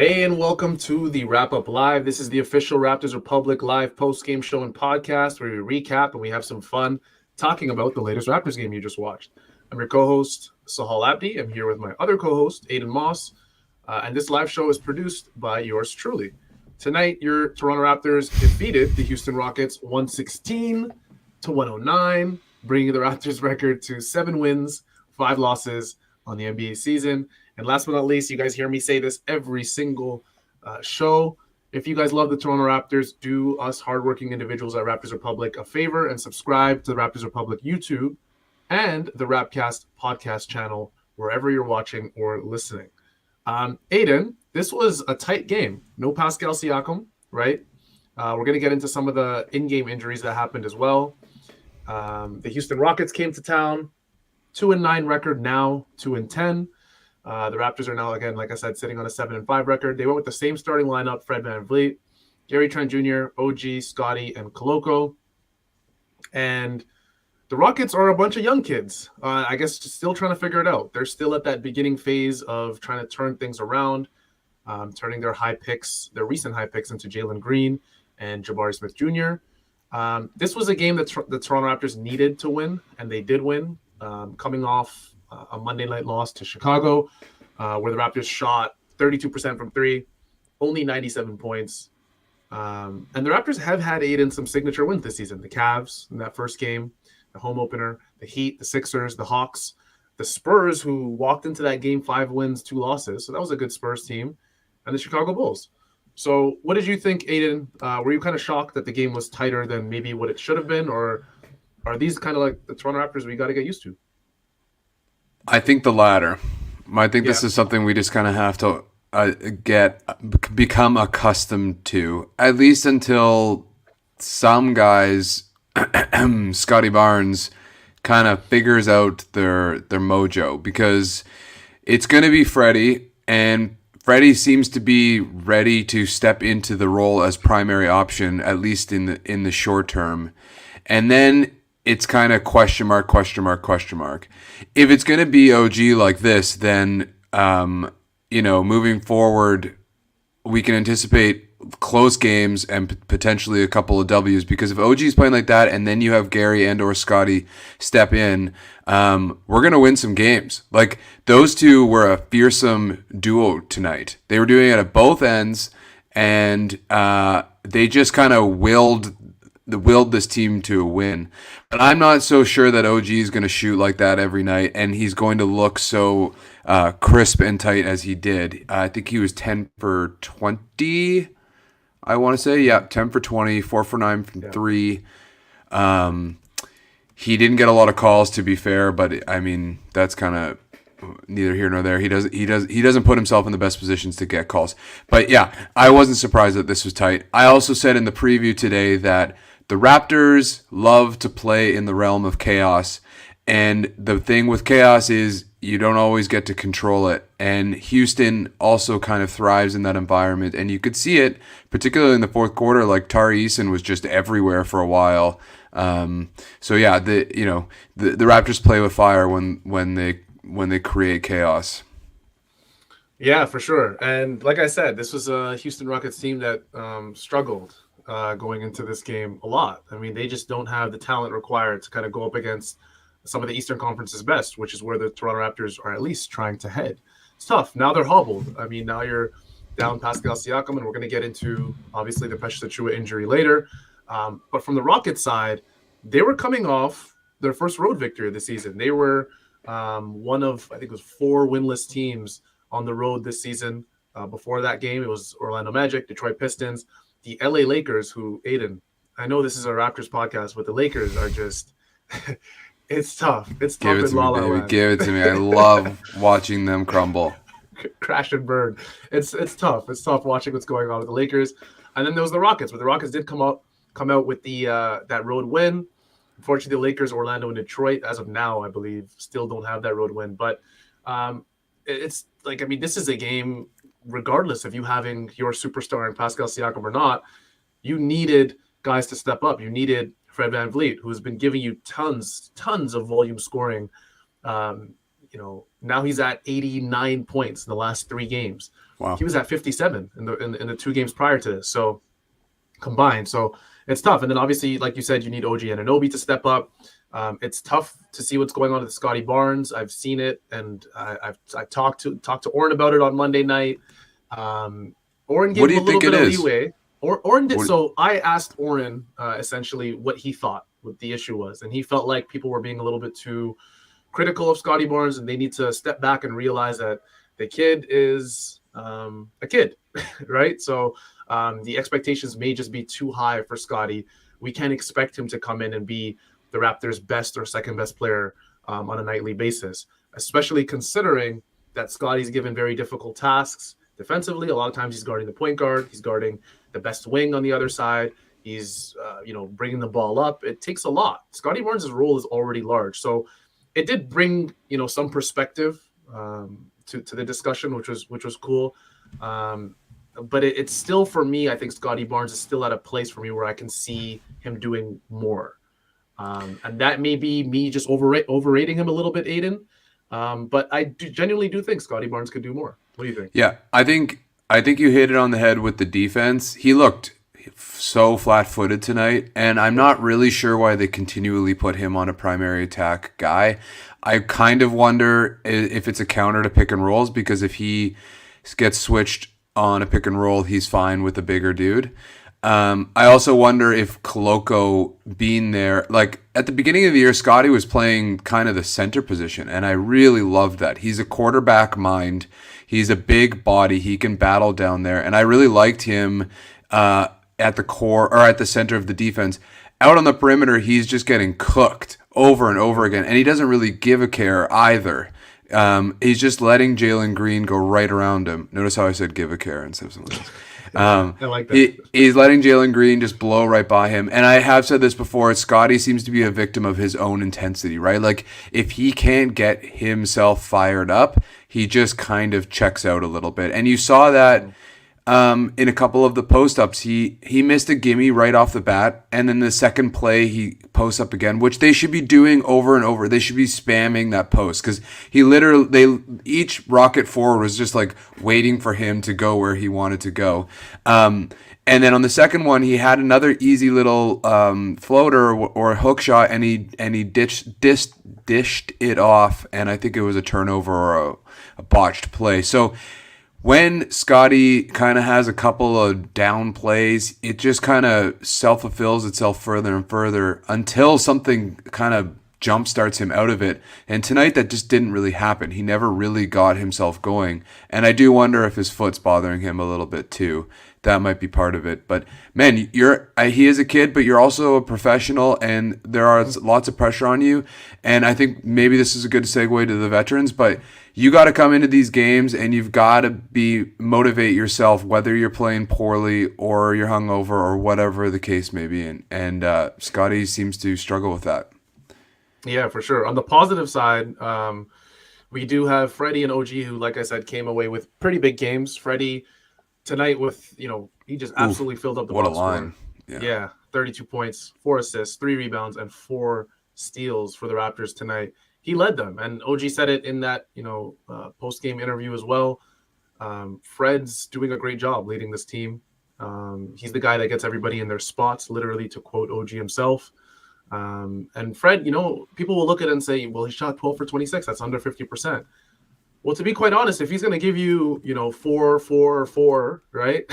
Hey, and welcome to the Wrap Up Live. This is the official Raptors Republic live post-game show and podcast where we recap and we have some fun talking about the latest Raptors game you just watched. I'm your co-host, Sahal Abdi. I'm here with my other co-host, Aiden Moss, and this live show is produced by yours truly. Tonight, your Toronto Raptors defeated the Houston Rockets 116 to 109, bringing the Raptors record to 7 wins, 5 losses on the NBA season. And last but not least, you guys hear me say this every single show. If you guys love the Toronto Raptors, do us hardworking individuals at Raptors Republic a favor and subscribe to the Raptors Republic YouTube and the Rapcast podcast channel wherever you're watching or listening. Aiden, this was a tight game. No Pascal Siakam, right? We're going to get into some of the in-game injuries that happened as well. The Houston Rockets came to town. 2-9 record now, 2-10. The Raptors are now, again, like I said, sitting on a 7-5 record. They went with the same starting lineup: Fred VanVleet, Gary Trent Jr., OG, Scottie, and Koloko. And the Rockets are a bunch of young kids. I guess still trying to figure it out. They're still at that beginning phase of trying to turn things around, turning their recent high picks into Jalen Green and Jabari Smith Jr. This was a game that the Toronto Raptors needed to win, and they did win, coming off a Monday night loss to Chicago, where the Raptors shot 32% from three, only 97 points. And the Raptors have had Aiden some signature wins this season. The Cavs in that first game, the home opener, the Heat, the Sixers, the Hawks, the Spurs, who walked into that game 5 wins, 2 losses. So that was a good Spurs team, and the Chicago Bulls. So what did you think, Aiden? Were you kind of shocked that the game was tighter than maybe what it should have been, or are these kind of like the Toronto Raptors we got to get used to? I think the latter. I think this is something we just kind of have to become accustomed to, at least until some guys, Scottie Barnes, kind of figures out their mojo, because it's going to be Freddie, and Freddie seems to be ready to step into the role as primary option, at least in the short term, and then it's kind of question mark. If it's going to be OG like this, then, moving forward, we can anticipate close games and potentially a couple of W's, because if OG is playing like that and then you have Gary and or Scottie step in, we're going to win some games. Like, those two were a fearsome duo tonight. They were doing it at both ends, and they just kind of willed this team to a win. But I'm not so sure that OG is going to shoot like that every night, and he's going to look so crisp and tight as he did. I think he was 10 for 20, I want to say. Yeah, 10 for 20, 4 for 9 from 3. He didn't get a lot of calls, to be fair, but I mean, that's kind of neither here nor there. He doesn't put himself in the best positions to get calls. But yeah, I wasn't surprised that this was tight. I also said in the preview today that the Raptors love to play in the realm of chaos, and the thing with chaos is you don't always get to control it, and Houston also kind of thrives in that environment, and you could see it, particularly in the fourth quarter. Like, Tari Eason was just everywhere for a while. So yeah, the Raptors play with fire when they create chaos. Yeah, for sure. And like I said, this was a Houston Rockets team that struggled going into this game a lot. I mean, they just don't have the talent required to kind of go up against some of the Eastern Conference's best, which is where the Toronto Raptors are at least trying to head. It's tough. Now they're hobbled. I mean, now you're down Pascal Siakam, and we're going to get into, obviously, the Precious Achiuwa injury later. But from the Rockets side, they were coming off their first road victory of the season. They were one of, I think it was 4 winless teams on the road this season. Before that game, it was Orlando Magic, Detroit Pistons, the LA Lakers, who, Aiden, I know this is a Raptors podcast, but the Lakers are just it's tough. It's tough in La La Land. Give it to me. I love watching them crumble. Crash and burn. It's tough. It's tough watching what's going on with the Lakers. And then there was the Rockets, but the Rockets did come out with the that road win. Unfortunately, the Lakers, Orlando, and Detroit, as of now, I believe, still don't have that road win. But it's like, I mean, this is a game, regardless of you having your superstar in Pascal Siakam or not, you needed guys to step up. You needed Fred VanVleet, who's been giving you tons of volume scoring. Now he's at 89 points in the last 3 games. Wow. He was at 57 in the 2 games prior to this. So combined. So it's tough. And then obviously, like you said, you need OG and Anunoby to step up. It's tough to see what's going on with Scottie Barnes. I've seen it, and I talked to Oren about it on Monday night. Oren gave him a little bit of leeway. Oren did. So I asked Oren essentially what he thought what the issue was, and he felt like people were being a little bit too critical of Scottie Barnes, and they need to step back and realize that the kid is a kid, right? So the expectations may just be too high for Scottie. We can't expect him to come in and be the Raptors' best or second best player on a nightly basis, especially considering that Scottie's given very difficult tasks defensively. A lot of times he's guarding the point guard. He's guarding the best wing on the other side. He's, bringing the ball up. It takes a lot. Scottie Barnes' role is already large. So it did bring, some perspective to the discussion, which was cool. But it's still, for me, I think Scottie Barnes is still at a place for me where I can see him doing more. And that may be me just overrating him a little bit, Aiden. But I genuinely do think Scottie Barnes could do more. What do you think? Yeah, I think you hit it on the head with the defense. He looked so flat-footed tonight, and I'm not really sure why they continually put him on a primary attack guy. I kind of wonder if it's a counter to pick and rolls, because if he gets switched on a pick and roll, he's fine with a bigger dude. I also wonder if Koloko being there, like at the beginning of the year, Scottie was playing kind of the center position, and I really loved that. He's a quarterback mind. He's a big body. He can battle down there, and I really liked him at the core or at the center of the defense. Out on the perimeter, he's just getting cooked over and over again, and he doesn't really give a care either. He's just letting Jalen Green go right around him. Notice how I said give a care instead of something else. I like that. He's letting Jalen Green just blow right by him. And I have said this before, Scottie seems to be a victim of his own intensity, right? Like, if he can't get himself fired up, he just kind of checks out a little bit. And you saw that in a couple of the post-ups. He missed a gimme right off the bat, and then the second play he posts up again, which they should be doing over and over. They should be spamming that post, because each rocket forward was just like waiting for him to go where he wanted to go. And then on the second one, he had another easy little floater or hook shot, and he dished it off, and I think it was a turnover or a botched play. So when Scottie kind of has a couple of down plays, it just kind of self-fulfills itself further and further until something kind of jump starts him out of it. And tonight that just didn't really happen. He never really got himself going. And I do wonder if his foot's bothering him a little bit too. That might be part of it. But man, he is a kid, but you're also a professional, and there are lots of pressure on you. And I think maybe this is a good segue to the veterans, but you got to come into these games and you've got to motivate yourself, whether you're playing poorly or you're hungover or whatever the case may be. And Scottie seems to struggle with that. Yeah, for sure. On the positive side, we do have Freddie and OG, who, like I said, came away with pretty big games. Freddie tonight with, he just absolutely filled up the box. What a line. Yeah, 32 points, 4 assists, 3 rebounds, and 4 steals for the Raptors tonight. He led them, and OG said it in that, post-game interview as well. Fred's doing a great job leading this team. He's the guy that gets everybody in their spots, literally, to quote OG himself. And Fred, people will look at it and say, well, he shot 12 for 26. That's under 50%. Well, to be quite honest, if he's going to give you, 4, 4, 4, right,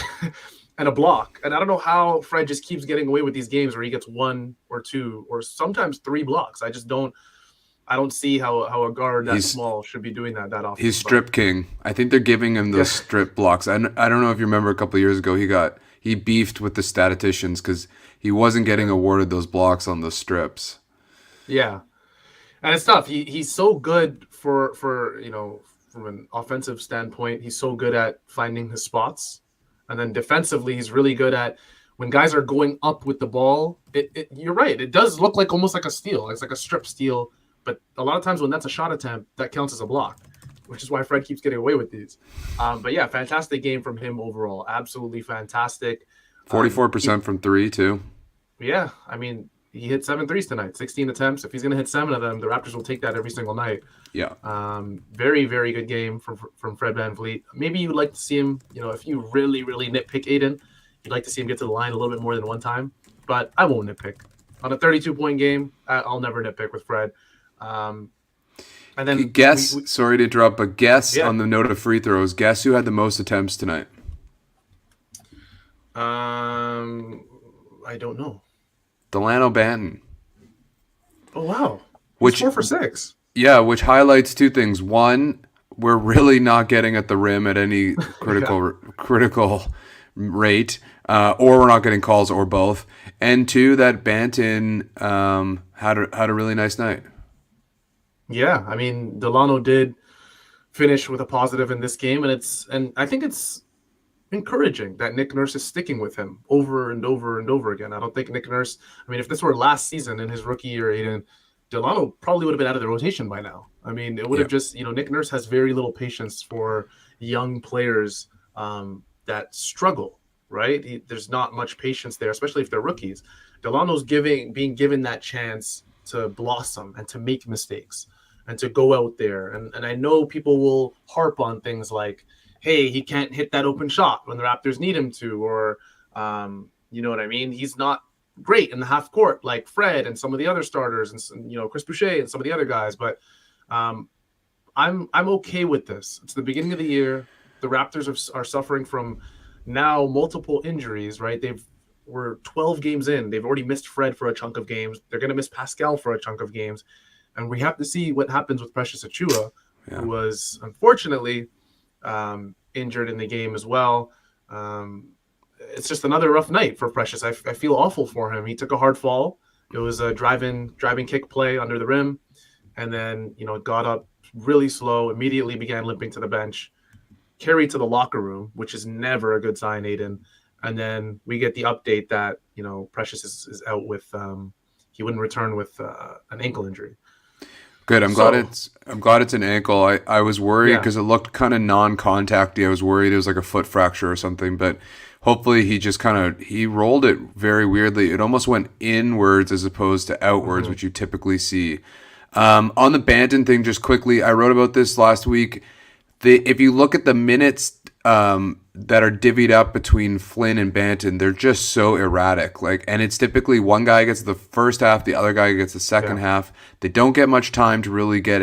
and a block, and I don't know how Fred just keeps getting away with these games where he gets 1 or 2 or sometimes 3 blocks. I don't see how a guard that small should be doing that often. He's strip king. I think they're giving him those strip blocks. I don't know if you remember a couple of years ago, he beefed with the statisticians because he wasn't getting awarded those blocks on the strips. Yeah, and it's tough. He's so good for from an offensive standpoint. He's so good at finding his spots, and then defensively, he's really good at when guys are going up with the ball. You're right. It does look like almost like a steal. It's like a strip steal. But a lot of times when that's a shot attempt, that counts as a block, which is why Fred keeps getting away with these. But yeah, fantastic game from him overall. Absolutely fantastic. 44% from 3 too. Yeah, I mean, he hit 7 threes tonight, 16 attempts. If he's going to hit 7 of them, the Raptors will take that every single night. Yeah. Very, very good game from Fred VanVleet. Maybe you would like to see him, if you really, really nitpick Aiden, you'd like to see him get to the line a little bit more than one time. But I won't nitpick. On a 32-point game, I'll never nitpick with Fred. And then sorry to interrupt, but on the note of free throws, guess who had the most attempts tonight? I don't know. Delano Banton. Oh, wow. He's 4 for 6. Yeah, which highlights two things. One, we're really not getting at the rim at any critical rate, or we're not getting calls, or both. And two, that Banton had a really nice night. Yeah, I mean, Delano did finish with a positive in this game, and I think it's encouraging that Nick Nurse is sticking with him over and over and over again. I don't think Nick Nurse, if this were last season in his rookie year, Aiden, Delano probably would have been out of the rotation by now. I mean, it would have just, Nick Nurse has very little patience for young players that struggle, right? There's not much patience there, especially if they're rookies. Delano's being given that chance to blossom and to make mistakes and to go out there. And I know people will harp on things like, hey, he can't hit that open shot when the Raptors need him to, or you know what I mean? He's not great in the half court like Fred and some of the other starters and Chris Boucher and some of the other guys. But I'm okay with this. It's the beginning of the year. The Raptors are suffering from now multiple injuries, right? We're 12 games in. They've already missed Fred for a chunk of games. They're going to miss Pascal for a chunk of games. And we have to see what happens with Precious Achiuwa, who was unfortunately injured in the game as well. It's just another rough night for Precious. I feel awful for him. He took a hard fall. It was a driving kick play under the rim, and then got up really slow, immediately began limping to the bench, carried to the locker room, which is never a good sign, Aiden. And then we get the update that Precious is out with he wouldn't return with an ankle injury. Good. I'm glad it's an ankle. I was worried because it looked kind of non-contacty. I was worried it was like a foot fracture or something, but hopefully he just he rolled it very weirdly. It almost went inwards as opposed to outwards, which you typically see. On the Banton thing, just quickly, I wrote about this last week. If you look at the minutes that are divvied up between Flynn and Banton, they're just so erratic. And it's typically one guy gets the first half, the other guy gets the second half. They don't get much time to really get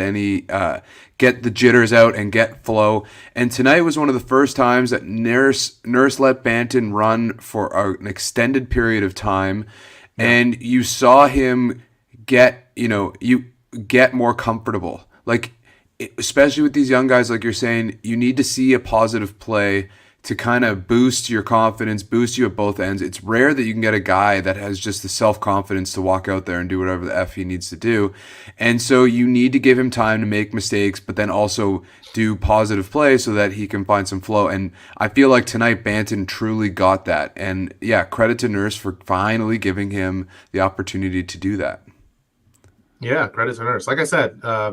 get the jitters out and get flow. And tonight was one of the first times that Nurse let Banton run for an extended period of time, and you saw him get more comfortable. Especially with these young guys, like you're saying, you need to see a positive play to kind of boost your confidence, boost you at both ends. It's rare that you can get a guy that has just the self-confidence to walk out there and do whatever the F he needs to do. And so you need to give him time to make mistakes, but then also do positive play so that he can find some flow. And I feel like tonight Banton truly got that. And credit to Nurse for finally giving him the opportunity to do that. Yeah, credit to Nurse. Like I said, I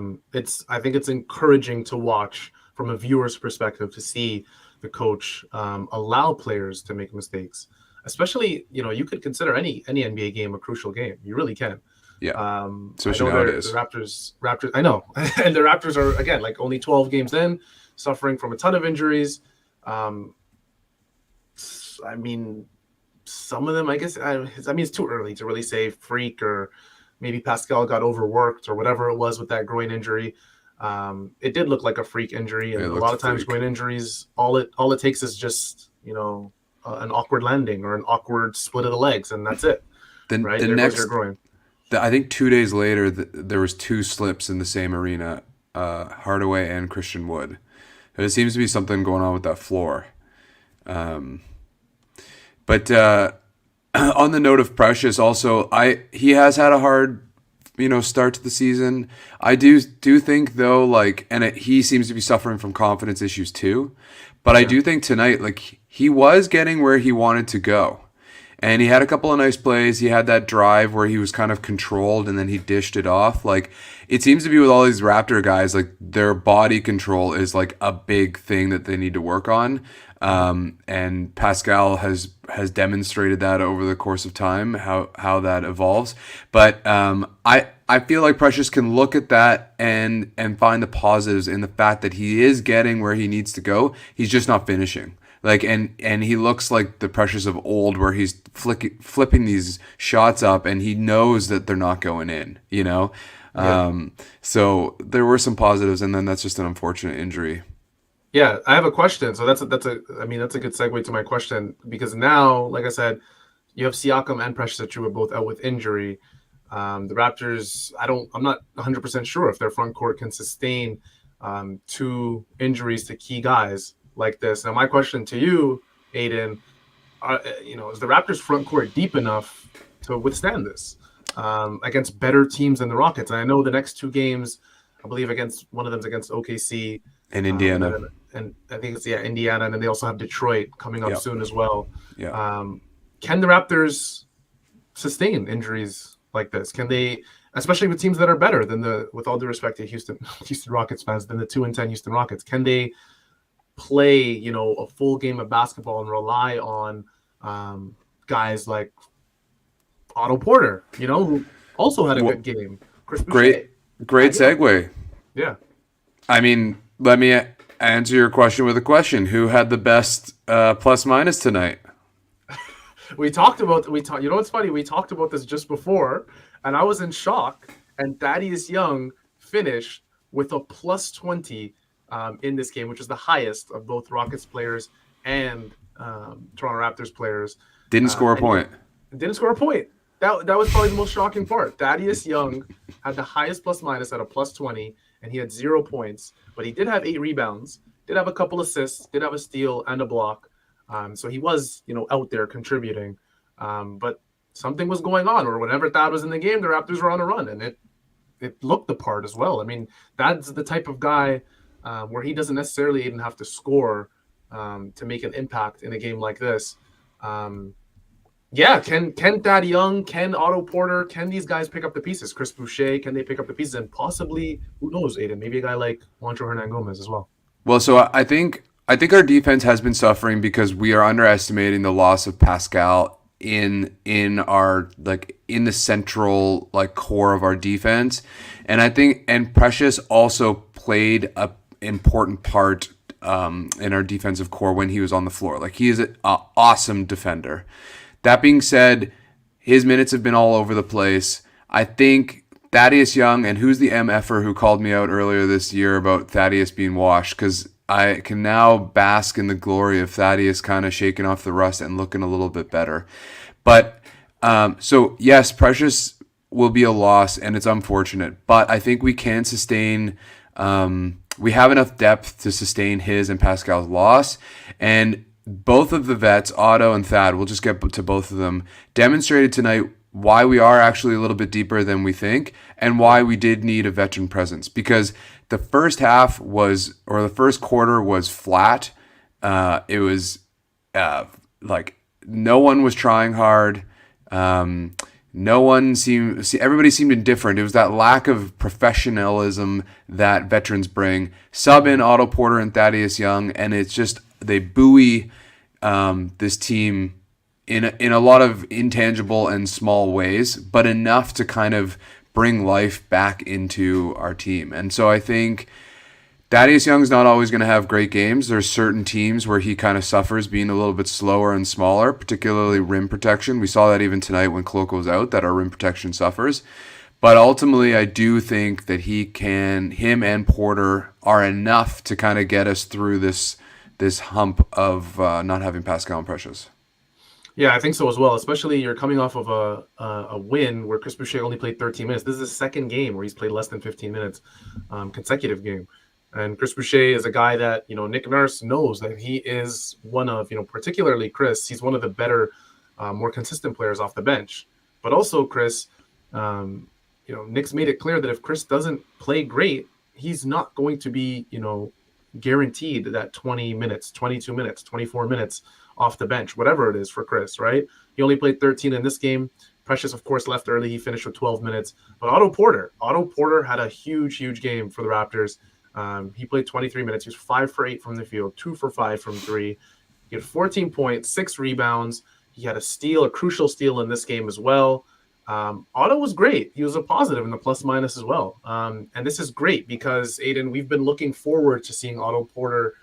think it's encouraging to watch from a viewer's perspective to see the coach allow players to make mistakes. Especially, you could consider any NBA game a crucial game. You really can. Yeah. Especially nowadays. The Raptors. I know, and the Raptors are again only 12 games in, suffering from a ton of injuries. I mean, some of them, I guess. It's too early to really say freak or. Maybe Pascal got overworked or whatever it was with that groin injury. It did look like a freak injury, and a lot of times groin injuries, all it takes is just an awkward landing or an awkward split of the legs, and that's it. Right? There goes your groin. I think 2 days later, there was 2 slips in the same arena, Hardaway and Christian Wood. There seems to be something going on with that floor. But on the note of Precious, also, he has had a hard, start to the season. I do think though, he seems to be suffering from confidence issues too. But I do think tonight, he was getting where he wanted to go. And he had a couple of nice plays. He had that drive where he was kind of controlled and then he dished it off. Like, it seems to be with all these Raptor guys, like their body control is like a big thing that they need to work on. And Pascal has demonstrated that over the course of time, how that evolves. But I feel like Precious can look at that and find the positives in the fact that he is getting where he needs to go. He's just not finishing. Like, and he looks like the Precious of old, where he's flipping these shots up and he knows that they're not going in, you know? Yeah. So there were some positives, and then that's just an unfortunate injury. Yeah, I have a question. So that's a I mean, that's a good segue to my question, because now, like I said, you have SIAKAM and Precious Achiuwa both out with injury. The Raptors, I'm not 100% sure if their front court can sustain two injuries to key guys like this. Now, my question to you, Aiden, is the Raptors front court deep enough to withstand this against better teams than the Rockets? And I know the next two games, I believe one of them's against OKC In Indiana. and I think it's Indiana, and then they also have Detroit coming up soon as well. Yeah. Can the Raptors sustain injuries like this? Can they, especially with teams that are better than with all due respect to Houston Rockets fans, than the 2-10 Houston Rockets? Can they play, a full game of basketball and rely on guys like Otto Porter, who also had a good game? Chris Boucher. Great segue. Yeah. I mean, let me answer your question with a question. Who had the best plus minus tonight? You know what's funny? We talked about this just before, and I was in shock. And Thaddeus Young finished with a plus 20 in this game, which is the highest of both Rockets players and Toronto Raptors players. Didn't score a point. Didn't score a point. That was probably the most shocking part. Thaddeus Young had the highest plus minus at a plus 20, and he had 0 points, but he did have 8 rebounds, did have a couple assists, did have a steal and a block. So he was, out there contributing. But something was going on, or whenever Thad was in the game, the Raptors were on a run, and it looked the part as well. I mean, Thad's the type of guy where he doesn't necessarily even have to score to make an impact in a game like this. Can Thad Young, can Otto Porter, can these guys pick up the pieces? Chris Boucher, can they pick up the pieces? And possibly, who knows, Aiden, maybe a guy like Juancho Hernan-Gomez as well. Well, so I think our defense has been suffering because we are underestimating the loss of Pascal in our, like, in the central, like, core of our defense. And I think Precious also played a important part in our defensive core when he was on the floor. Like, he is an awesome defender. That being said, his minutes have been all over the place. I think Thaddeus Young, and who's the MFer who called me out earlier this year about Thaddeus being washed, because I can now bask in the glory of Thaddeus kind of shaking off the rust and looking a little bit better. But so yes, Precious will be a loss, and it's unfortunate. But I think we can sustain. We have enough depth to sustain his and Pascal's loss, and both of the vets, Otto and Thad, we'll just get to both of them, demonstrated tonight why we are actually a little bit deeper than we think and why we did need a veteran presence. Because the first quarter was flat. It was like no one was trying hard. Everybody seemed indifferent. It was that lack of professionalism that veterans bring. Sub in Otto Porter and Thaddeus Young, and it's just, they buoy this team in a lot of intangible and small ways, but enough to kind of bring life back into our team. And so I think Thaddeus Young's not always going to have great games. There's certain teams where he kind of suffers being a little bit slower and smaller, particularly rim protection. We saw that even tonight when Koloko was out, that our rim protection suffers. But ultimately, I do think that him and Porter are enough to kind of get us through this hump of not having Pascal and Precious. Yeah, I think so as well. Especially you're coming off of a win where Chris Boucher only played 13 minutes. This is his second game where he's played less than 15 minutes, consecutive game. And Chris Boucher is a guy that, Nick Nurse knows that he is one of, particularly Chris, he's one of the better, more consistent players off the bench. But also Chris, Nick's made it clear that if Chris doesn't play great, he's not going to be, guaranteed that 20 minutes, 22 minutes, 24 minutes off the bench, whatever it is for Chris, right? He only played 13 in this game. Precious, of course, left early. He finished with 12 minutes. But Otto Porter had a huge game for the Raptors. He played 23 minutes. He was 5 for 8 from the field, 2 for 5 from 3. He had 14 points, 6 rebounds. He had a crucial steal in this game as well. Otto was great. He was a positive in the plus minus as well. And this is great because, Aiden, we've been looking forward to seeing Otto Porter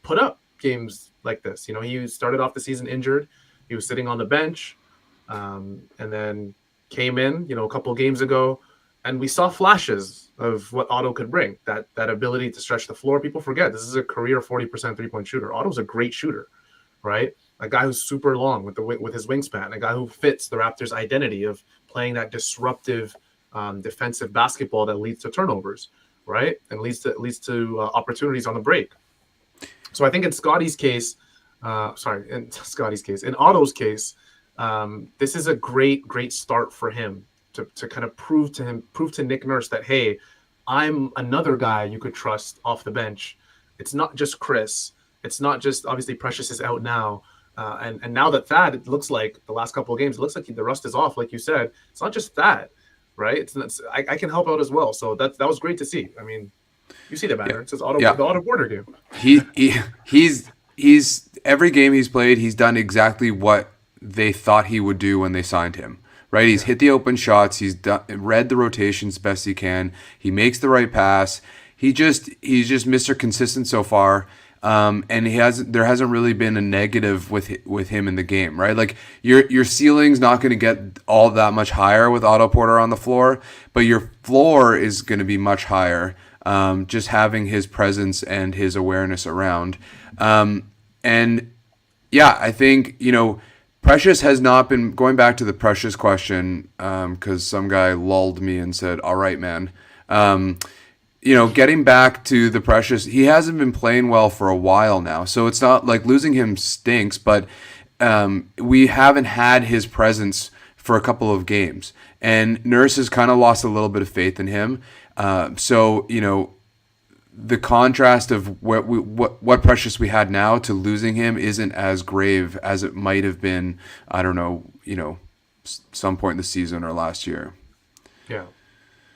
put up games like this. You know, he started off the season injured. He was sitting on the bench and then came in, you know, a couple of games ago. And we saw flashes of what Otto could bring, that ability to stretch the floor. People forget this is a career 40% three-point shooter. Otto's a great shooter, right? A guy who's super long with his wingspan, a guy who fits the Raptors' identity of playing that disruptive defensive basketball that leads to turnovers, right? And leads to opportunities on the break. So I think in in Otto's case, this is a great start for him to kind of prove to Nick Nurse that, hey, I'm another guy you could trust off the bench. It's not just Chris. It's not just, obviously Precious is out now. And now that Thad, it looks like the last couple of games, it looks like the rust is off, like you said. It's not just Thad, right? I can help out as well. So that was great to see. I mean, you see the banner. It says the Otto Porter game. He's every game he's played, he's done exactly what they thought he would do when they signed him. Right? He's hit the open shots. He's read the rotations best he can. He makes the right pass. He's just Mr. Consistent so far. And there hasn't really been a negative with him in the game, right? Like your ceiling's not going to get all that much higher with Otto Porter on the floor, but your floor is going to be much higher. Just having his presence and his awareness around. And yeah, I think, you know, Precious has not been, going back to the Precious question, because some guy lulled me and said, all right, man. You know, getting back to the Precious, he hasn't been playing well for a while now. So it's not like losing him stinks, but we haven't had his presence for a couple of games. And Nurse has kind of lost a little bit of faith in him. So, you know, the contrast of what Precious we had now to losing him isn't as grave as it might have been, I don't know, you know, some point in the season or last year. Yeah,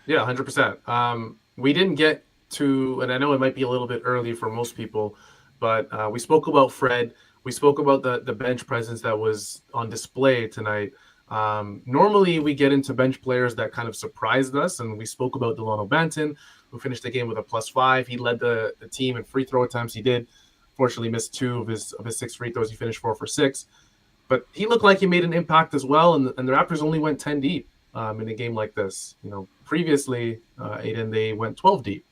100%. We didn't get to, and I know it might be a little bit early for most people, but we spoke about Fred. We spoke about the bench presence that was on display tonight. Normally we get into bench players that kind of surprised us, and we spoke about Delano Banton, who finished the game with a +5. He led the team in free throw attempts. He did, fortunately, miss 2 of his 6 free throws. He finished 4 for 6, but he looked like he made an impact as well. And the Raptors only went 10 deep in a game like this. You know, previously, Aiden, they went 12 deep.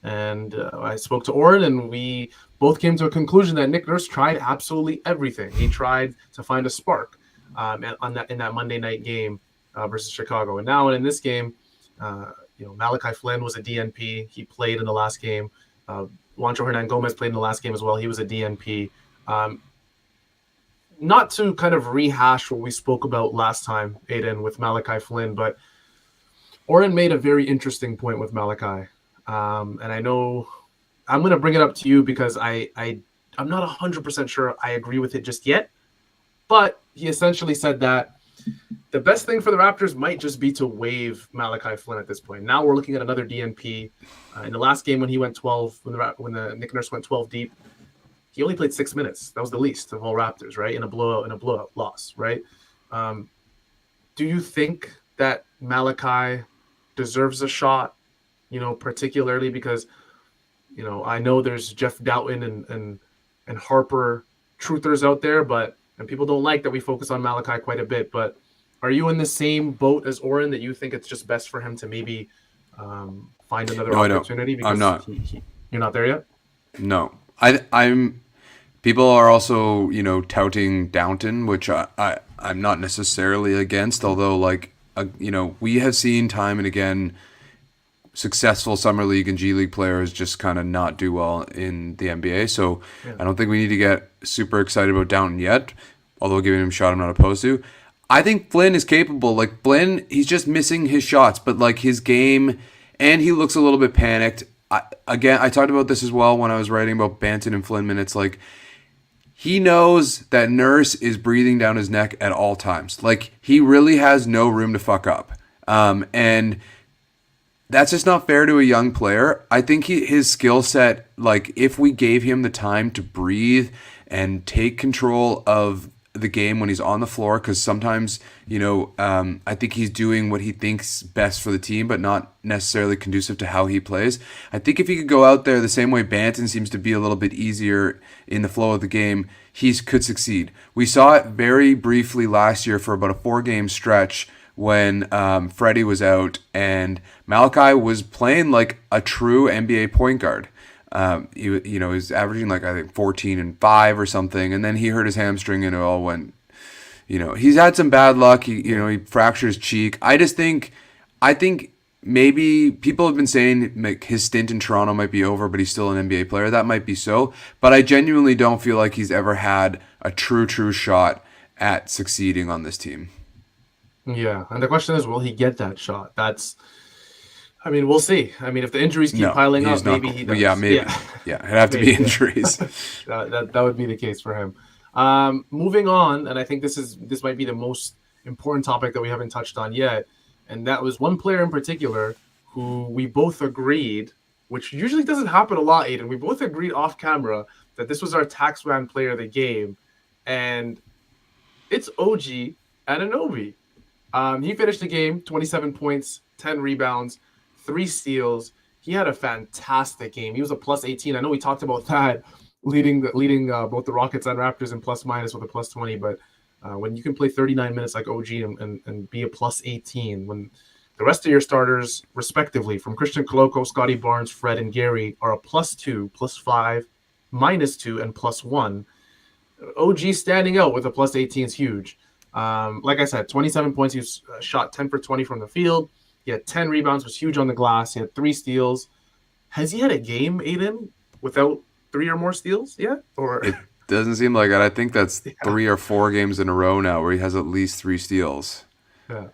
And I spoke to Oren, and we both came to a conclusion that Nick Nurse tried absolutely everything. He tried to find a spark in that Monday night game versus Chicago. And now in this game, you know, Malachi Flynn was a DNP. He played in the last game. Juancho Hernan Gomez played in the last game as well. He was a DNP. Not to kind of rehash what we spoke about last time, Aiden, with Malachi Flynn, but Oren made a very interesting point with Malachi. And I know I'm going to bring it up to you because I'm not 100% sure I agree with it just yet. But he essentially said that the best thing for the Raptors might just be to waive Malachi Flynn at this point. Now we're looking at another DNP. In the last game when he went 12, when the Nick Nurse went 12 deep, he only played 6 minutes. That was the least of all Raptors, right? In a blowout loss, right? Do you think that Malachi deserves a shot? You know, particularly because, you know, I know there's Jeff Doughton and Harper truthers out there, and people don't like that we focus on Malachi quite a bit. But are you in the same boat as Oren that you think it's just best for him to maybe find another opportunity? Because I'm not. You're not there yet? No, I'm. People are also, you know, touting Downton, which I'm not necessarily against. Although, like, you know, we have seen time and again successful summer league and G League players just kind of not do well in the NBA. So yeah. I don't think we need to get super excited about Downton yet. Although giving him a shot, I'm not opposed to. I think Flynn is capable. Like, Flynn, he's just missing his shots, but like his game, and he looks a little bit panicked. I talked about this as well when I was writing about Banton and Flynn minutes. Like, he knows that Nurse is breathing down his neck at all times. Like, he really has no room to fuck up. And that's just not fair to a young player. I think his skill set, like, if we gave him the time to breathe and take control of the game when he's on the floor, because sometimes, I think he's doing what he thinks best for the team, but not necessarily conducive to how he plays. I think if he could go out there the same way Banton seems to be a little bit easier in the flow of the game, he could succeed. We saw it very briefly last year for about a 4-game stretch when Freddie was out and Malachi was playing like a true NBA point guard. He was averaging like, I think, 14 and 5 or something, and then he hurt his hamstring and it all went. He's had some bad luck. He fractured his cheek. I think maybe people have been saying like his stint in Toronto might be over, but he's still an NBA player. That might be so, but I genuinely don't feel like he's ever had a true shot at succeeding on this team. Yeah, and the question is, will he get that shot? We'll see. If the injuries keep piling up, maybe he does. Yeah, maybe. Yeah, it'd have to be injuries. that would be the case for him. Moving on, and I think this might be the most important topic that we haven't touched on yet, and that was one player in particular who we both agreed, which usually doesn't happen a lot, Aiden. We both agreed off camera that this was our taxman player of the game, and it's OG Anunoby. He finished the game 27 points, 10 rebounds, 3 steals. He had a fantastic game. He was a plus 18. I know we talked about that, leading both the Rockets and Raptors in plus minus with a plus 20. But when you can play 39 minutes like OG and be a plus 18, when the rest of your starters, respectively, from Christian Koloko, Scottie Barnes, Fred, and Gary, are a plus 2, plus 5, minus 2, and plus 1, OG standing out with a plus 18 is huge. Like I said, 27 points. He was shot 10 for 20 from the field. He had 10 rebounds, was huge on the glass. He had 3 steals. Has he had a game, Aiden, without 3 or more steals yet? Or it doesn't seem like it. I think that's 3 or 4 games in a row now where he has at least 3 steals. Yeah.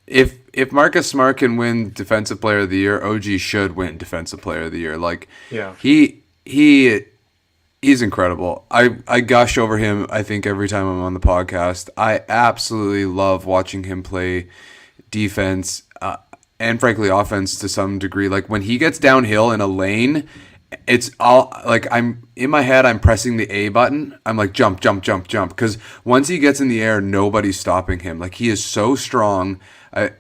If Marcus Smart can win Defensive Player of the Year, OG should win Defensive Player of the Year. Like, yeah, he's incredible. I gush over him, I think, every time I'm on the podcast. I absolutely love watching him play defense and, frankly, offense to some degree. Like, when he gets downhill in a lane, it's all like I'm in my head, I'm pressing the A button. I'm like, jump, jump, jump, jump. Because once he gets in the air, nobody's stopping him. Like, he is so strong. I've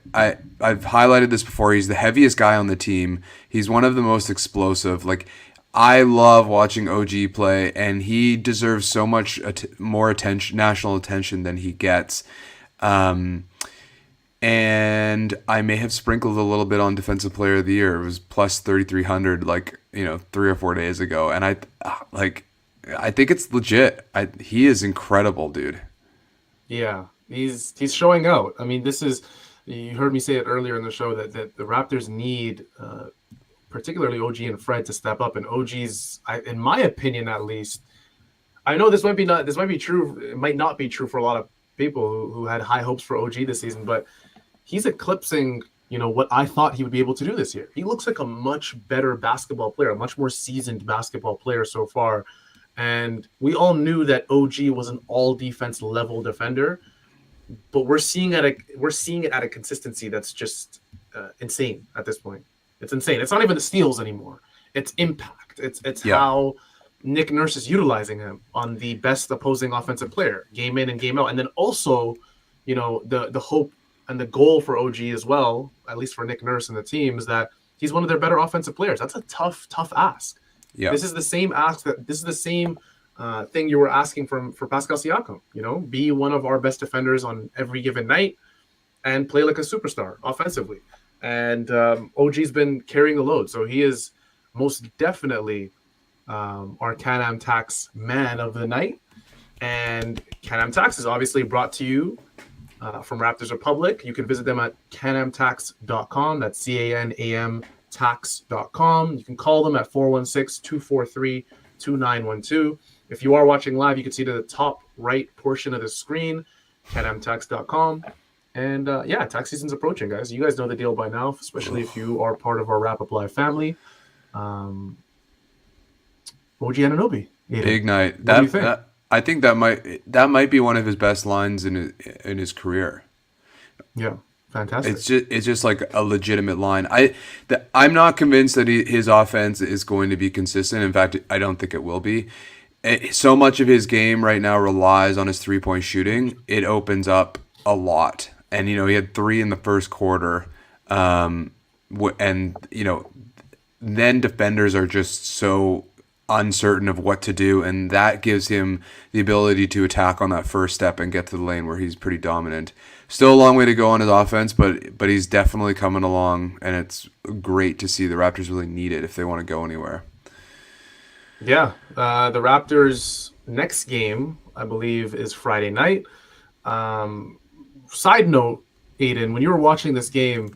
highlighted this before. He's the heaviest guy on the team. He's one of the most explosive. Like, I love watching OG play, and he deserves so much more attention, national attention, than he gets. And I may have sprinkled a little bit on Defensive Player of the Year. It was plus 3,300, 3 or 4 days ago, and I think it's legit. He is incredible, dude. Yeah, he's showing out. You heard me say it earlier in the show that the Raptors need, particularly OG and Fred, to step up. And OG's, in my opinion, at least, I know this might be true. It might not be true for a lot of people who had high hopes for OG this season, but he's eclipsing, what I thought he would be able to do this year. He looks like a much better basketball player, a much more seasoned basketball player so far. And we all knew that OG was an all defense level defender, but we're seeing it at a consistency that's just insane at this point. It's insane. It's not even the steals anymore. It's impact. It's how Nick Nurse is utilizing him on the best opposing offensive player, game in and game out. And then also, the hope and the goal for OG as well, at least for Nick Nurse and the team, is that he's one of their better offensive players. That's a tough ask. Yeah. This is the same thing you were asking for Pascal Siakam. Be one of our best defenders on every given night and play like a superstar offensively. And OG's been carrying the load, so he is most definitely our Can-Am Tax man of the night. And Can-Am Tax is obviously brought to you from Raptors Republic. You can visit them at canamtax.com. That's CANAM tax.com. You can call them at 416-243-2912. If you are watching live, you can see to the top right portion of the screen, canamtax.com. And tax season's approaching, guys. You guys know the deal by now, especially if you are part of our Wrap Up Live family. OG Anunoby, Aiden, Big night. what do you think? I think that might be one of his best lines in his career. Yeah, fantastic. It's just like a legitimate line. I'm not convinced that his offense is going to be consistent. In fact, I don't think it will be. So much of his game right now relies on his 3-point shooting. It opens up a lot, and he had 3 in the first quarter, and then defenders are just so uncertain of what to do, and that gives him the ability to attack on that first step and get to the lane where he's pretty dominant. Still a long way to go on his offense, but he's definitely coming along, and it's great to see. The Raptors really need it if they want to go anywhere. Yeah, the Raptors' next game, I believe, is Friday night. Side note, Aiden, when you were watching this game,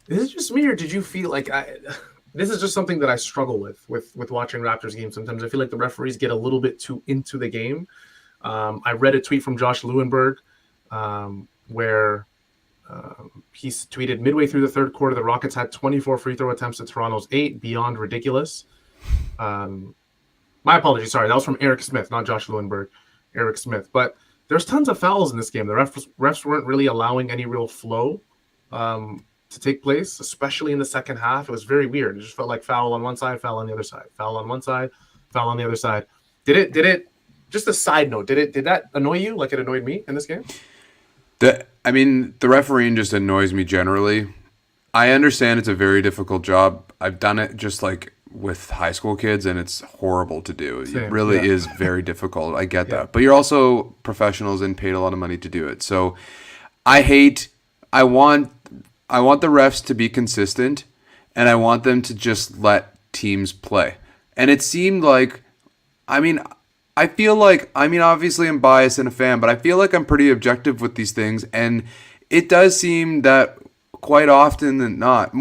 is it just me or did you feel like this is just something that I struggle with watching Raptors games. Sometimes I feel like the referees get a little bit too into the game. I read a tweet from Josh Lewenberg where he's tweeted midway through the third quarter, the Rockets had 24 free throw attempts to Toronto's 8, beyond ridiculous. My apologies. Sorry, that was from Eric Smith, not Josh Lewenberg. Eric Smith. But there's tons of fouls in this game. The refs weren't really allowing any real flow to take place, especially in the second half. It was very weird. It just felt like foul on one side, foul on the other side, foul on one side, foul on the other side. Did it? Just a side note. Did that annoy you like it annoyed me in this game? The refereeing just annoys me generally. I understand it's a very difficult job. I've done it just like with high school kids, and it's horrible to do. Same, it really yeah. is very difficult. I get that. But you're also professionals and paid a lot of money to do it. So I want the refs to be consistent, and I want them to just let teams play. And it seemed like, I feel like, obviously I'm biased and a fan, but I feel like I'm pretty objective with these things. And it does seem that more often than not,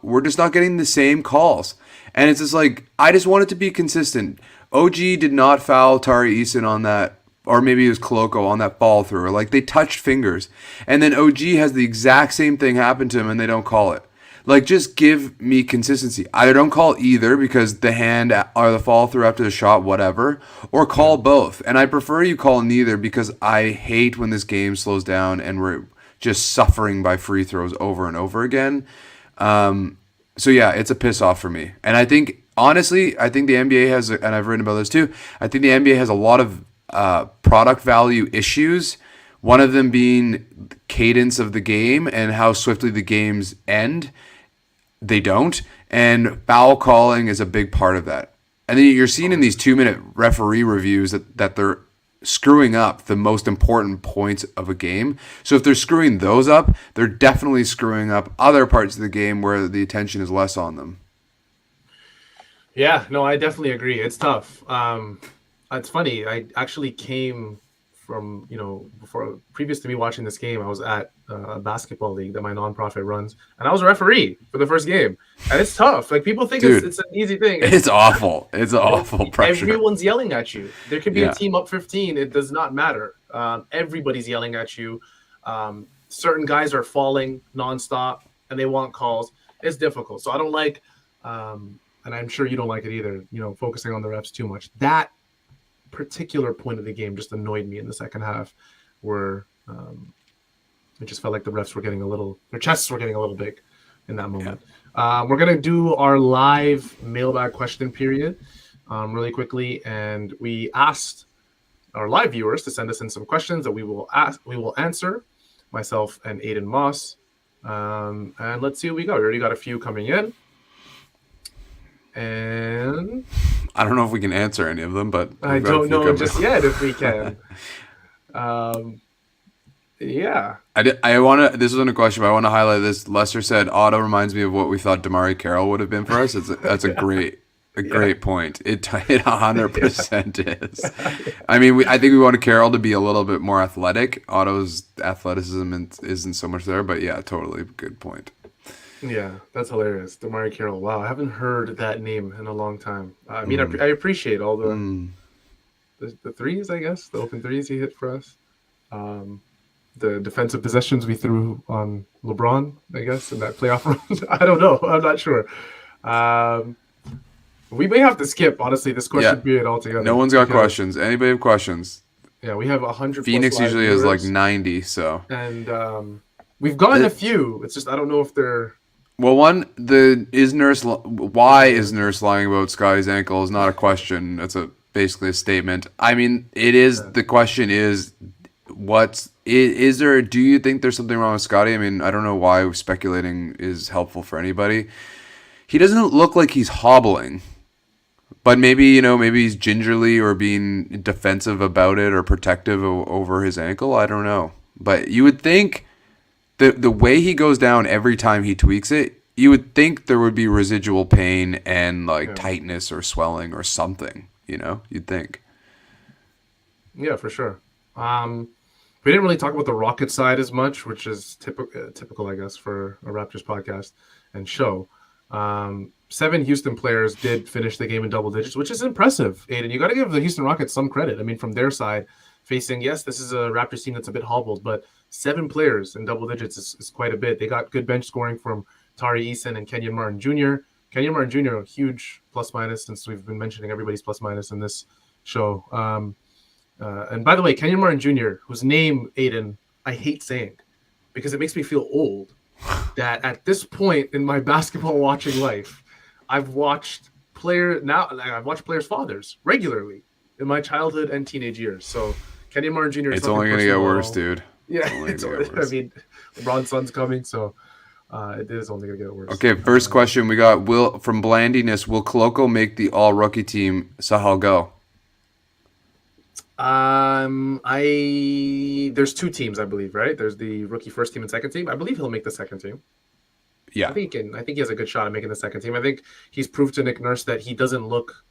we're just not getting the same calls. And it's just like, I just want it to be consistent. OG did not foul Tari Eason on that, or maybe it was Koloko on that fall through. Like, they touched fingers. And then OG has the exact same thing happen to him, and they don't call it. Like, just give me consistency. Either don't call either because the hand or the fall through after the shot, whatever, or call both. And I prefer you call neither because I hate when this game slows down and we're just suffering by free throws over and over again. So yeah, it's a piss off for me. And I think, honestly, the NBA has, and I've written about this too, I think the NBA has a lot of product value issues. One of them being cadence of the game and how swiftly the games end. They don't. And foul calling is a big part of that. And then you're seeing in these 2-minute referee reviews that they're screwing up the most important points of a game. So if they're screwing those up, they're definitely screwing up other parts of the game where the attention is less on them. Yeah, no, I definitely agree. It's tough. It's funny. I actually came from, previous to me watching this game, I was at a basketball league that my nonprofit runs, and I was a referee for the first game. And it's tough. Like, people think it's an easy thing. It's awful. It's awful pressure. Everyone's yelling at you. There could be a team up 15. It does not matter. Everybody's yelling at you. Certain guys are falling nonstop, and they want calls. It's difficult. So I don't like, and I'm sure you don't like it either, focusing on the refs too much. That particular point of the game just annoyed me in the second half, where it just felt like the refs were getting their chests were getting a little big in that moment. We're going to do our live mailbag question period really quickly, and we asked our live viewers to send us in some questions that we will answer, myself and Aiden Moss, and let's see what we got. We already got a few coming in, and I don't know if we can answer any of them, but I don't know just yet if we can. Yeah. This wasn't a question, but I want to highlight this. Lester said, Otto reminds me of what we thought DeMarre Carroll would have been for us. That's a great point. It 100% is. I think we wanted Carroll to be a little bit more athletic. Otto's athleticism isn't so much there, but yeah, totally good point. Yeah, that's hilarious. DeMarre Carroll. Wow, I haven't heard that name in a long time. I appreciate all the threes, I guess, the open threes he hit for us. The defensive possessions we threw on LeBron, I guess, in that playoff run. I don't know. I'm not sure. We may have to skip, honestly, this Yeah. question period altogether. No one's got Because, questions. Anybody have questions? yeah, we have 100 plus Phoenix live usually has like viewers, 90, so. and we've gotten a It, few. It's just I don't know if they're well, why is relevant. Nurse lying about Scottie's ankle is not a question. It's basically a statement. I mean, it is. Yeah. The question is, is there? Do you think there's something wrong with Scottie? I mean, I don't know why speculating is helpful for anybody. He doesn't look like he's hobbling, but maybe he's gingerly or being defensive about it or protective over his ankle. I don't know, but you would think the way he goes down every time he tweaks it, you would think there would be residual pain and like Yeah. tightness or swelling or something. You'd think. Yeah, for sure. We didn't really talk about the Rocket side as much, which is typical, I guess, for a Raptors podcast and show. 7 Houston players did finish the game in double digits, which is impressive. Aiden, you got to give the Houston Rockets some credit. I mean, from their side, facing, yes, this is a Raptors team that's a bit hobbled, but 7 players in double digits is quite a bit. They got good bench scoring from Tari Eason and Kenyon Martin Jr. Kenyon Martin Jr., a huge plus minus, since we've been mentioning everybody's plus minus in this show. And by the way, Kenyon Martin Jr., whose name, Aiden, I hate saying because it makes me feel old, that at this point in my basketball watching life, I've watched players' fathers regularly in my childhood and teenage years. So Kenyon Martin Jr. is It's only gonna get worse, dude. Yeah, It's only gonna get worse. I mean, LeBron's son's coming, so it is only gonna get worse. Okay, first question we got Will from Blandiness. Will Koloko make the all rookie team? Sahal, go. There's 2 teams, I believe, right? There's the rookie first team and second team. I believe he'll make the second team. Yeah. I think he has a good shot at making the second team. I think he's proved to Nick Nurse that he doesn't look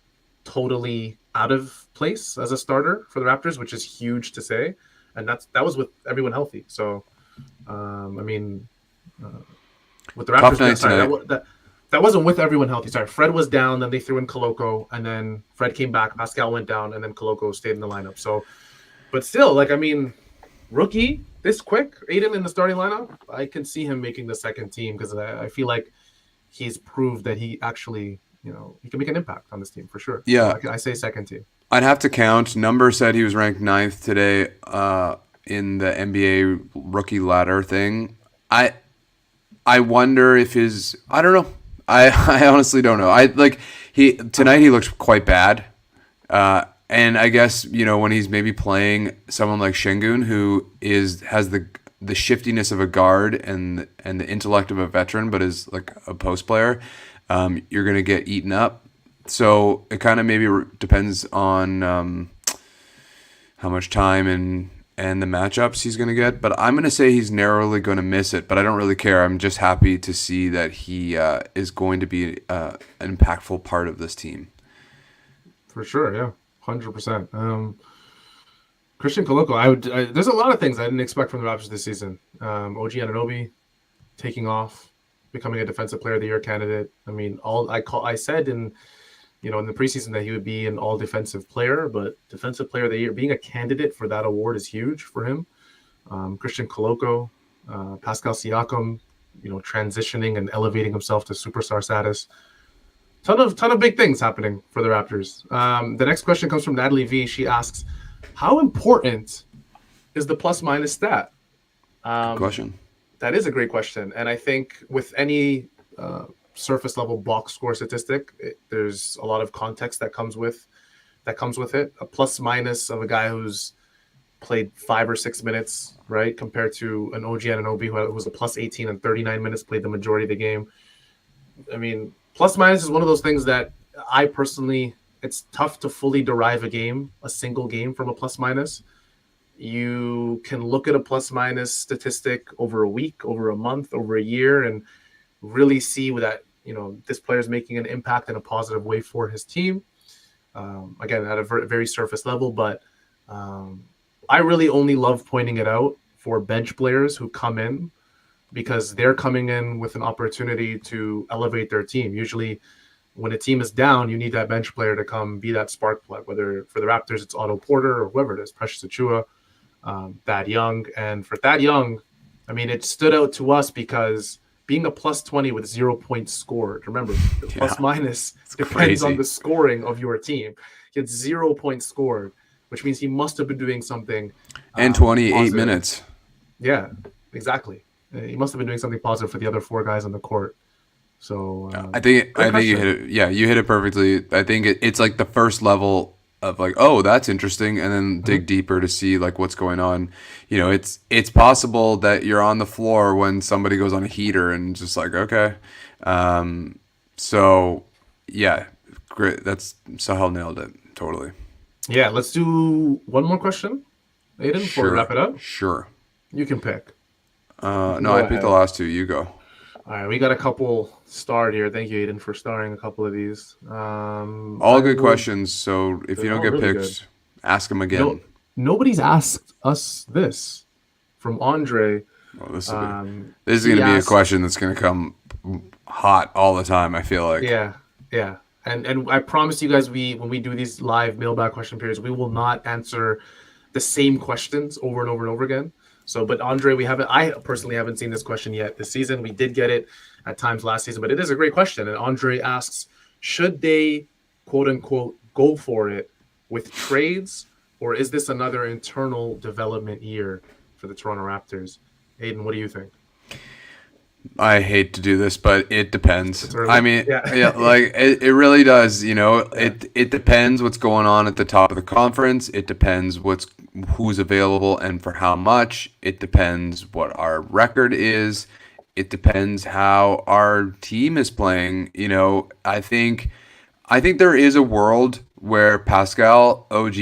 totally out of place as a starter for the Raptors, which is huge to say. And that was with everyone healthy. So, I mean, with the Raptors, that wasn't with everyone healthy. Sorry, Fred was down, then they threw in Koloko, and then Fred came back. Pascal went down, and then Koloko stayed in the lineup. So, but still, rookie this quick, Aiden in the starting lineup, I can see him making the second team because I feel like he's proved that he actually, he can make an impact on this team for sure. Yeah. So I say second team. I'd have to count. Number said he was ranked 9th today in the NBA rookie ladder thing. I wonder if I don't know. I honestly don't know. Tonight he looked quite bad. And I guess, when he's maybe playing someone like Şengün, who has the shiftiness of a guard and the intellect of a veteran, but is like a post player, you're going to get eaten up. So it kind of maybe depends on how much time and the matchups he's going to get. But I'm going to say he's narrowly going to miss it, but I don't really care. I'm just happy to see that he is going to be an impactful part of this team. For sure, yeah. 100%. Christian Koloko, there's a lot of things I didn't expect from the Raptors this season. OG Anunoby taking off, becoming a defensive player of the year candidate. I mean, I said in the preseason that he would be an all defensive player, but defensive player of the year, being a candidate for that award is huge for him. Christian Koloko, Pascal Siakam, transitioning and elevating himself to superstar status. Ton of big things happening for the Raptors. The next question comes from Natalie V. She asks, how important is the plus minus stat? Good question. That is a great question. And I think with any surface level box score statistic, there's a lot of context that comes with it. A plus minus of a guy who's played 5 or 6 minutes, right, compared to an OG Anunoby who was a plus 18 and 39 minutes, played the majority of the game. I mean, plus minus is one of those things that I personally, it's tough to fully derive a single game from a plus minus. You can look at a plus minus statistic over a week, over a month, over a year, and really see that, this player is making an impact in a positive way for his team. Again, at a very surface level, but I really only love pointing it out for bench players who come in, because they're coming in with an opportunity to elevate their team. Usually when a team is down, you need that bench player to come be that spark plug, whether for the Raptors, it's Otto Porter or whoever it is, Precious Achiuwa, Thad Young. And for Thad Young, I mean, it stood out to us because being a plus 20 with 0 points scored. Remember, the plus minus depends crazy. on the scoring of your team. He had 0 points scored, which means he must have been doing something. And 28 positive. minutes. Yeah, exactly. He must have been doing something positive for the other 4 guys on the court. So I think you hit it. Yeah, you hit it perfectly. I think it's like the first level of like, oh, that's interesting, and then dig deeper to see like what's going on. You know, it's possible that you're on the floor when somebody goes on a heater and just like, okay. So yeah, great. That's Sahel nailed it totally. Yeah, let's do one more question, Aiden, before we wrap it up. Sure. You can pick. No, I picked the last 2. You go. All right, we got a couple starred here. Thank you, Aiden, for starring a couple of these. All good questions. So if you don't get really picked, ask them again. Nobody's asked us this from Andre. Well, this is going to be a question that's going to come hot all the time, I feel like. Yeah. And I promise you guys, when we do these live mailbag question periods, we will not answer the same questions over and over and over again. So, but Andre, I personally haven't seen this question yet this season. We did get it at times last season, but it is a great question. And Andre asks, should they, quote unquote, go for it with trades, or is this another internal development year for the Toronto Raptors? Aiden, what do you think? I hate to do this, but it depends. I mean, yeah, like it really does. You know, it depends what's going on at the top of the conference. It depends who's available and for how much. It depends what our record is. It depends how our team is playing. You know, I think there is a world where Pascal, OG,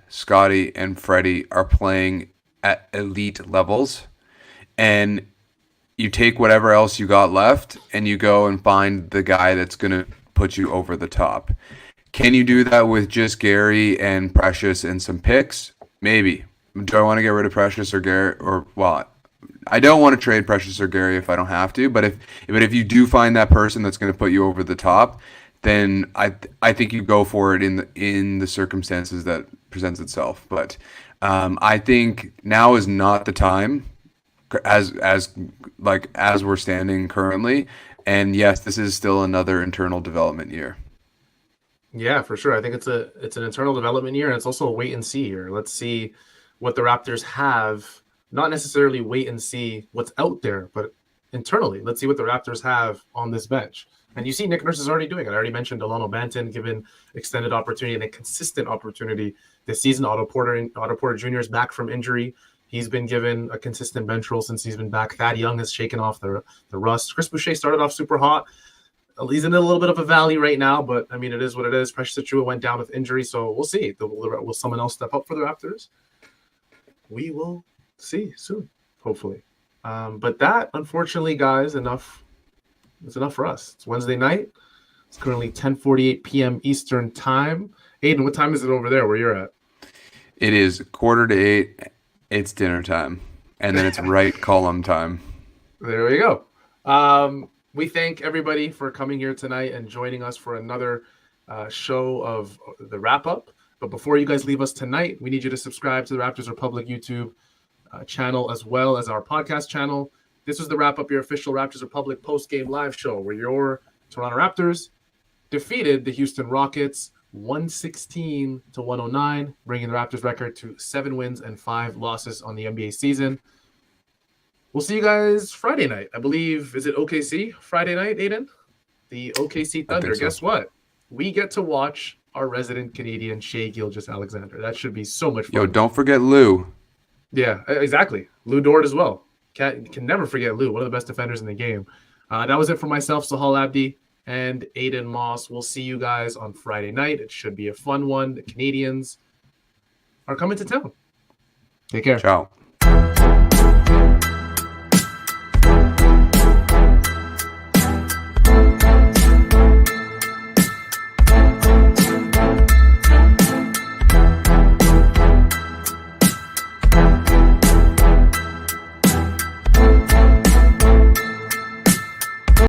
Scottie, and Freddie are playing at elite levels, and you take whatever else you got left and you go and find the guy that's going to put you over the top. Can you do that with just Gary and Precious and some picks? Maybe. Do I want to get rid of Precious or Gary? I don't want to trade Precious or Gary if I don't have to. But if you do find that person that's going to put you over the top, then I think you go for it in the circumstances that presents itself. But I think now is not the time. As we're standing currently, and yes, this is still another internal development year. Yeah, for sure. I think it's an internal development year, and it's also a wait and see year. Let's see what the Raptors have. Not necessarily wait and see what's out there, but internally, let's see what the Raptors have on this bench. And you see, Nick Nurse is already doing it. I already mentioned Delano Banton given extended opportunity and a consistent opportunity this season. Otto Porter Jr. is back from injury. He's been given a consistent bench role since he's been back. Thad Young has shaken off the rust. Chris Boucher started off super hot. He's in a little bit of a valley right now, but I mean, it is what it is. Precious Achiuwa went down with injury, so we'll see. Will someone else step up for the Raptors? We will see soon, hopefully. But that, unfortunately, guys, it's enough for us. It's Wednesday night. It's currently 10:48 p.m. Eastern time. Aiden, what time is it over there where you're at? It is 7:45. It's dinner time, and then it's right column time. There we go. We thank everybody for coming here tonight and joining us for another show of the wrap-up. But before you guys leave us tonight, we need you to subscribe to the Raptors Republic YouTube channel as well as our podcast channel. This was the wrap-up, your official Raptors Republic post-game live show where your Toronto Raptors defeated the Houston Rockets 116-109, bringing the Raptors record to 7 wins and 5 losses on the NBA season. We'll see you guys Friday night. I believe, is it OKC Friday night, Aiden? The OKC Thunder. So. Guess what? We get to watch our resident Canadian Shai Gilgeous-Alexander. That should be so much fun. Yo, don't forget Lou. Yeah, exactly. Lou Dort as well. Can never forget Lou, one of the best defenders in the game. That was it for myself, Sahal Abdi, and Aiden Moss. We'll see you guys on Friday night. It should be a fun one. The Canadians are coming to town. Take care. Ciao.